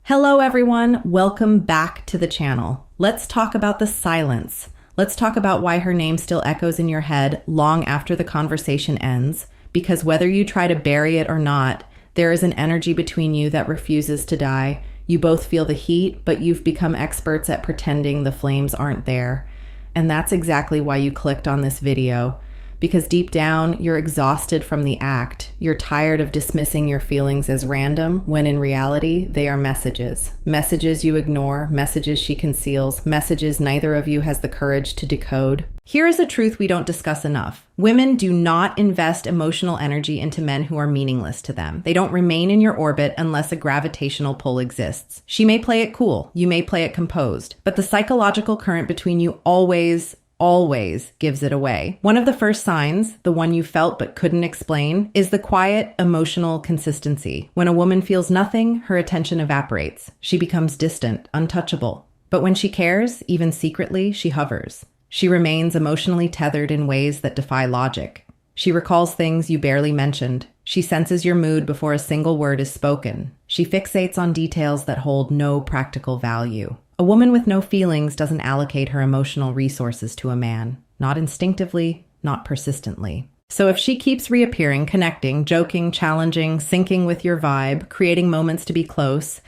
Hello everyone, welcome back to the channel. Let's talk about the silence. Let's talk about why her name still echoes in your head long after the conversation ends, because whether you try to bury it or not, there is an energy between you that refuses to die. You both feel the heat, but you've become experts at pretending the flames aren't there. And that's exactly why you clicked on this video. Because deep down, you're exhausted from the act. You're tired of dismissing your feelings as random, when in reality, they are messages. Messages you ignore, messages she conceals, messages neither of you has the courage to decode. Here is a truth we don't discuss enough. Women do not invest emotional energy into men who are meaningless to them. They don't remain in your orbit unless a gravitational pull exists. She may play it cool, you may play it composed, but the psychological current between you always gives it away. One of the first signs, the one you felt but couldn't explain, is the quiet, emotional consistency. When a woman feels nothing, her attention evaporates. She becomes distant, untouchable. But when she cares, even secretly, she hovers. She remains emotionally tethered in ways that defy logic. She recalls things you barely mentioned. She senses your mood before a single word is spoken. She fixates on details that hold no practical value. A woman with no feelings doesn't allocate her emotional resources to a man. Not instinctively, not persistently. So if she keeps reappearing, connecting, joking, challenging, syncing with your vibe, creating moments to be close,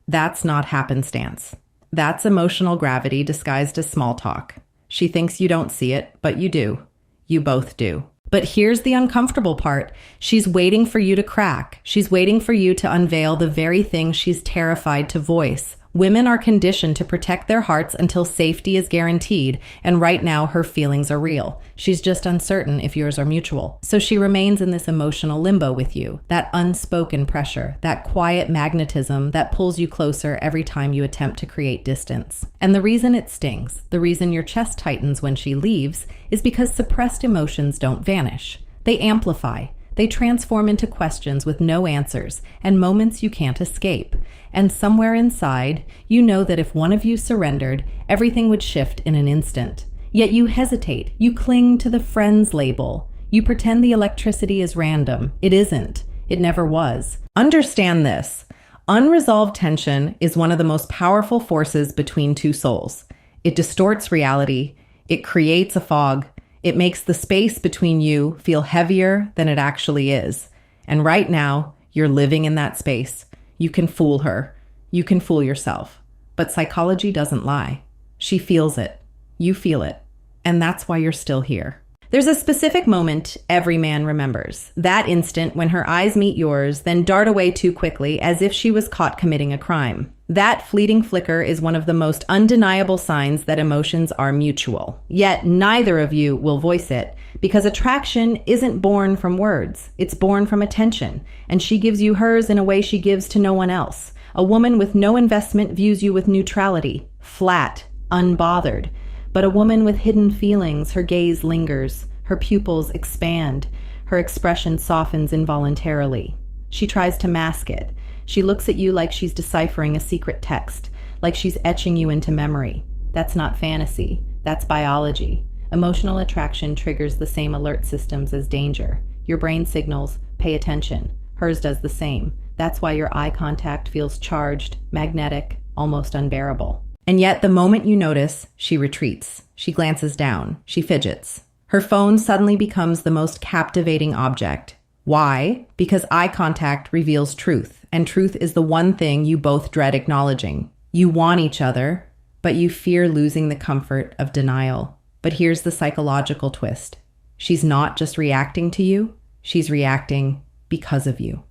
that's not happenstance. That's emotional gravity disguised as small talk. She thinks you don't see it, but you do. You both do. But here's the uncomfortable part. She's waiting for you to crack. She's waiting for you to unveil the very thing she's terrified to voice. Women are conditioned to protect their hearts until safety is guaranteed, and right now her feelings are real. She's just uncertain if yours are mutual. So she remains in this emotional limbo with you, that unspoken pressure, that quiet magnetism that pulls you closer every time you attempt to create distance. And the reason it stings, the reason your chest tightens when she leaves, is because suppressed emotions don't vanish. They amplify. They transform into questions with no answers and moments you can't escape. And somewhere inside, you know that if one of you surrendered, everything would shift in an instant. Yet you hesitate. You cling to the friends label. You pretend the electricity is random. It isn't. It never was. Understand this. Unresolved tension is one of the most powerful forces between two souls. It distorts reality. It creates a fog. It makes the space between you feel heavier than it actually is. And right now, you're living in that space. You can fool her. You can fool yourself. But psychology doesn't lie. She feels it. You feel it. And that's why you're still here. There's a specific moment every man remembers. That instant when her eyes meet yours, then dart away too quickly as if she was caught committing a crime. That fleeting flicker is one of the most undeniable signs that emotions are mutual. Yet neither of you will voice it, because attraction isn't born from words. It's born from attention, and she gives you hers in a way she gives to no one else. A woman with no investment views you with neutrality, flat, unbothered. But a woman with hidden feelings, her gaze lingers, her pupils expand, her expression softens involuntarily. She tries to mask it. She looks at you like she's deciphering a secret text, like she's etching you into memory. That's not fantasy. That's biology. Emotional attraction triggers the same alert systems as danger. Your brain signals, pay attention. Hers does the same. That's why your eye contact feels charged, magnetic, almost unbearable. And yet, the moment you notice, she retreats. She glances down. She fidgets. Her phone suddenly becomes the most captivating object. Why? Because eye contact reveals truth, and truth is the one thing you both dread acknowledging. You want each other, but you fear losing the comfort of denial. But here's the psychological twist. She's not just reacting to you, she's reacting because of you.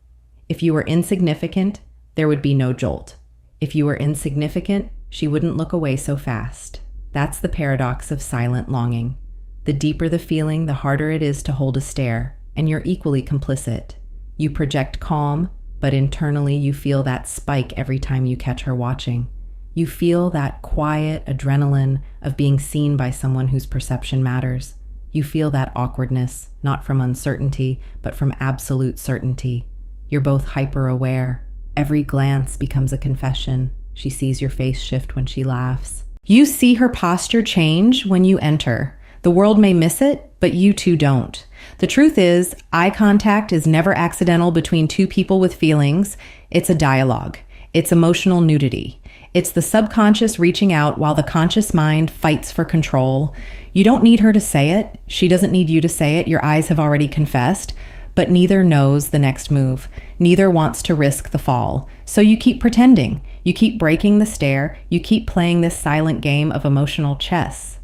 If you were insignificant, there would be no jolt. If you were insignificant, she wouldn't look away so fast. That's the paradox of silent longing. The deeper the feeling, the harder it is to hold a stare, and you're equally complicit. You project calm, but internally you feel that spike every time you catch her watching. You feel that quiet adrenaline of being seen by someone whose perception matters. You feel that awkwardness, not from uncertainty, but from absolute certainty. You're both hyper-aware. Every glance becomes a confession. She sees your face shift when she laughs. You see her posture change when you enter. The world may miss it, but you two don't. The truth is, eye contact is never accidental between two people with feelings. It's a dialogue. It's emotional nudity. It's the subconscious reaching out while the conscious mind fights for control. You don't need her to say it. She doesn't need you to say it. Your eyes have already confessed. But neither knows the next move. Neither wants to risk the fall. So you keep pretending. You keep breaking the stare. You keep playing this silent game of emotional chess.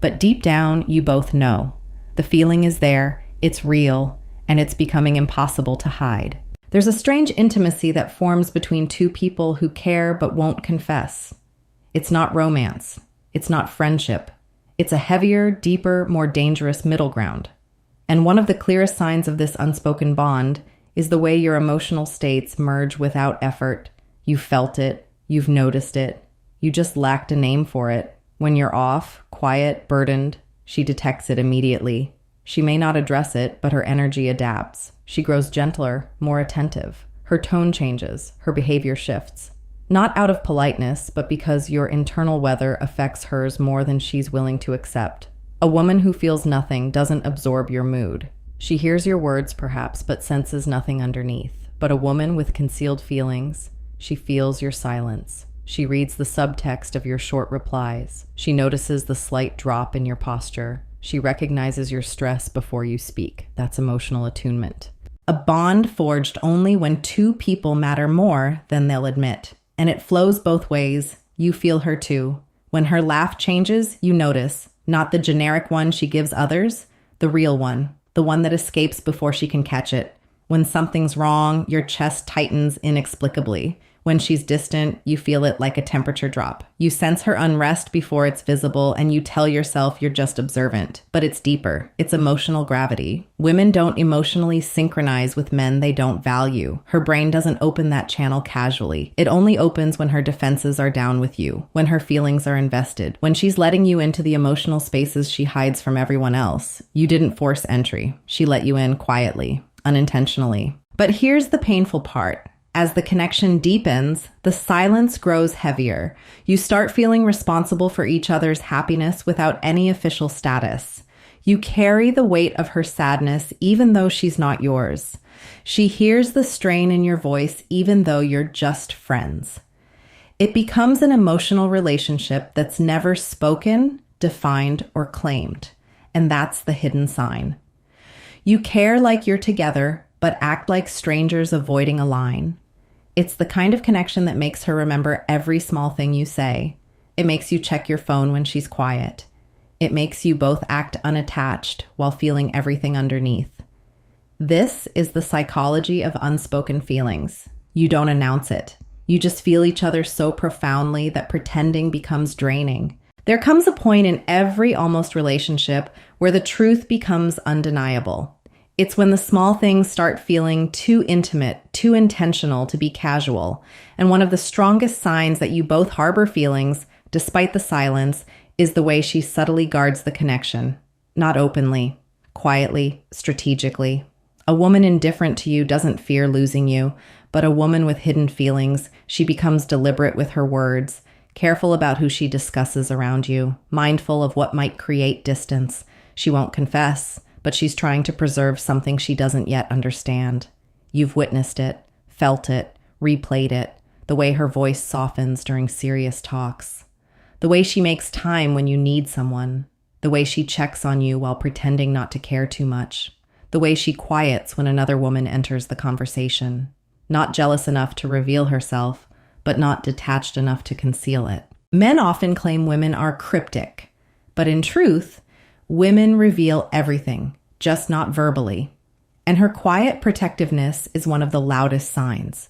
But deep down, you both know. The feeling is there, it's real, and it's becoming impossible to hide. There's a strange intimacy that forms between two people who care but won't confess. It's not romance. It's not friendship. It's a heavier, deeper, more dangerous middle ground. And one of the clearest signs of this unspoken bond is the way your emotional states merge without effort. You felt it. You've noticed it. You just lacked a name for it. When you're off, quiet, burdened, she detects it immediately. She may not address it, but her energy adapts. She grows gentler, more attentive. Her tone changes. Her behavior shifts. Not out of politeness, but because your internal weather affects hers more than she's willing to accept. A woman who feels nothing doesn't absorb your mood. She hears your words, perhaps, but senses nothing underneath. But a woman with concealed feelings, she feels your silence. She reads the subtext of your short replies. She notices the slight drop in your posture. She recognizes your stress before you speak. That's emotional attunement. A bond forged only when two people matter more than they'll admit. And it flows both ways. You feel her too. When her laugh changes, you notice. Not the generic one she gives others, the real one. The one that escapes before she can catch it. When something's wrong, your chest tightens inexplicably. When she's distant, you feel it like a temperature drop. You sense her unrest before it's visible, and you tell yourself you're just observant. But it's deeper. It's emotional gravity. Women don't emotionally synchronize with men they don't value. Her brain doesn't open that channel casually. It only opens when her defenses are down with you, when her feelings are invested, when she's letting you into the emotional spaces she hides from everyone else. You didn't force entry. She let you in quietly, unintentionally. But here's the painful part. As the connection deepens, the silence grows heavier. You start feeling responsible for each other's happiness without any official status. You carry the weight of her sadness even though she's not yours. She hears the strain in your voice even though you're just friends. It becomes an emotional relationship that's never spoken, defined, or claimed. And that's the hidden sign. You care like you're together, but act like strangers avoiding a line. It's the kind of connection that makes her remember every small thing you say. It makes you check your phone when she's quiet. It makes you both act unattached while feeling everything underneath. This is the psychology of unspoken feelings. You don't announce it. You just feel each other so profoundly that pretending becomes draining. There comes a point in every almost relationship where the truth becomes undeniable. It's when the small things start feeling too intimate, too intentional to be casual. And one of the strongest signs that you both harbor feelings, despite the silence, is the way she subtly guards the connection. Not openly, quietly, strategically. A woman indifferent to you doesn't fear losing you, but a woman with hidden feelings, she becomes deliberate with her words, careful about who she discusses around you, mindful of what might create distance. She won't confess, but she's trying to preserve something she doesn't yet understand. You've witnessed it, felt it, replayed it, the way her voice softens during serious talks, the way she makes time when you need someone, the way she checks on you while pretending not to care too much, the way she quiets when another woman enters the conversation, not jealous enough to reveal herself, but not detached enough to conceal it. Men often claim women are cryptic, but in truth, women reveal everything, just not verbally. And her quiet protectiveness is one of the loudest signs.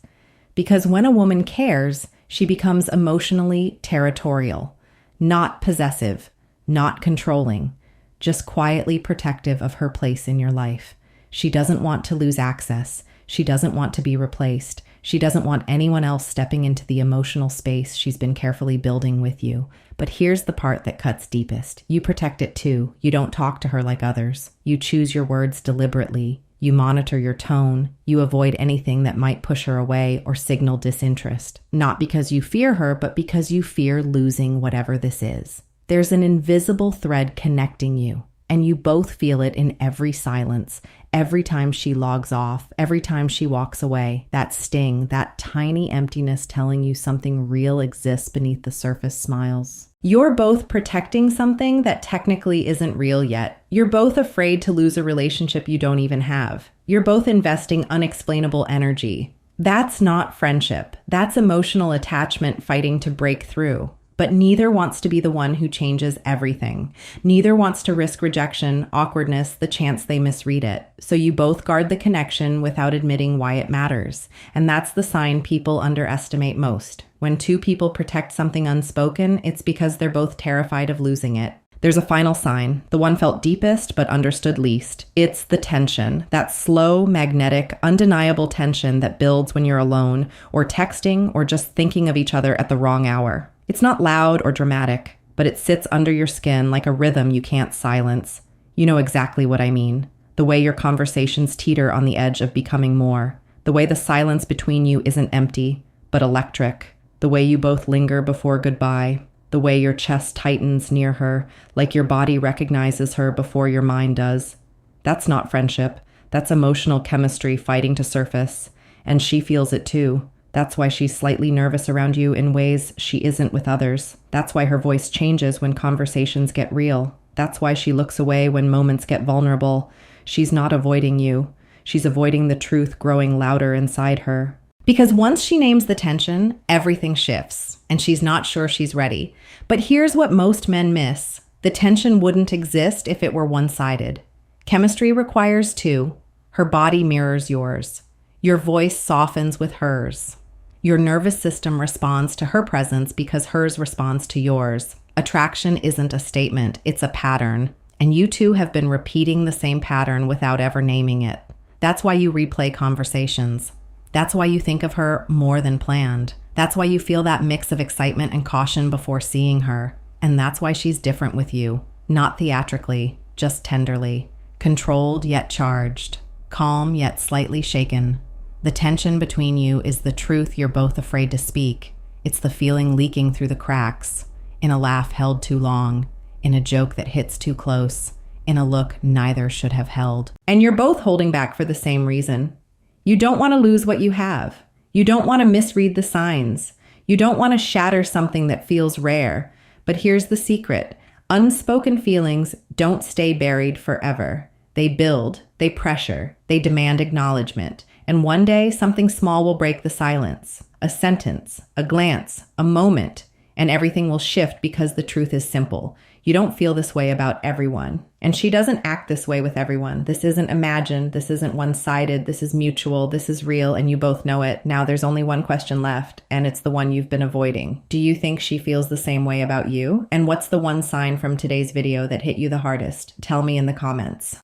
Because when a woman cares, she becomes emotionally territorial, not possessive, not controlling, just quietly protective of her place in your life. She doesn't want to lose access. She doesn't want to be replaced. She doesn't want anyone else stepping into the emotional space she's been carefully building with you. But here's the part that cuts deepest. You protect it too. You don't talk to her like others. You choose your words deliberately. You monitor your tone. You avoid anything that might push her away or signal disinterest. Not because you fear her, but because you fear losing whatever this is. There's an invisible thread connecting you. And you both feel it in every silence, every time she logs off, every time she walks away. That sting, that tiny emptiness telling you something real exists beneath the surface smiles. You're both protecting something that technically isn't real yet. You're both afraid to lose a relationship you don't even have. You're both investing unexplainable energy. That's not friendship. That's emotional attachment fighting to break through. But neither wants to be the one who changes everything. Neither wants to risk rejection, awkwardness, the chance they misread it. So you both guard the connection without admitting why it matters. And that's the sign people underestimate most. When two people protect something unspoken, it's because they're both terrified of losing it. There's a final sign, the one felt deepest but understood least. It's the tension, that slow, magnetic, undeniable tension that builds when you're alone, or texting, or just thinking of each other at the wrong hour. It's not loud or dramatic, but it sits under your skin like a rhythm you can't silence. You know exactly what I mean. The way your conversations teeter on the edge of becoming more. The way the silence between you isn't empty, but electric. The way you both linger before goodbye. The way your chest tightens near her, like your body recognizes her before your mind does. That's not friendship. That's emotional chemistry fighting to surface. And she feels it too. That's why she's slightly nervous around you in ways she isn't with others. That's why her voice changes when conversations get real. That's why she looks away when moments get vulnerable. She's not avoiding you. She's avoiding the truth growing louder inside her. Because once she names the tension, everything shifts, and she's not sure she's ready. But here's what most men miss. The tension wouldn't exist if it were one-sided. Chemistry requires two. Her body mirrors yours. Your voice softens with hers. Your nervous system responds to her presence because hers responds to yours. Attraction isn't a statement, it's a pattern. And you two have been repeating the same pattern without ever naming it. That's why you replay conversations. That's why you think of her more than planned. That's why you feel that mix of excitement and caution before seeing her. And that's why she's different with you. Not theatrically, just tenderly. Controlled yet charged. Calm yet slightly shaken. The tension between you is the truth you're both afraid to speak. It's the feeling leaking through the cracks. In a laugh held too long. In a joke that hits too close. In a look neither should have held. And you're both holding back for the same reason. You don't want to lose what you have. You don't want to misread the signs. You don't want to shatter something that feels rare. But here's the secret. Unspoken feelings don't stay buried forever. They build, they pressure, they demand acknowledgement. And one day, something small will break the silence. A sentence, a glance, a moment, and everything will shift because the truth is simple. You don't feel this way about everyone. And she doesn't act this way with everyone. This isn't imagined. This isn't one-sided. This is mutual. This is real, and you both know it. Now there's only one question left, and it's the one you've been avoiding. Do you think she feels the same way about you? And what's the one sign from today's video that hit you the hardest? Tell me in the comments.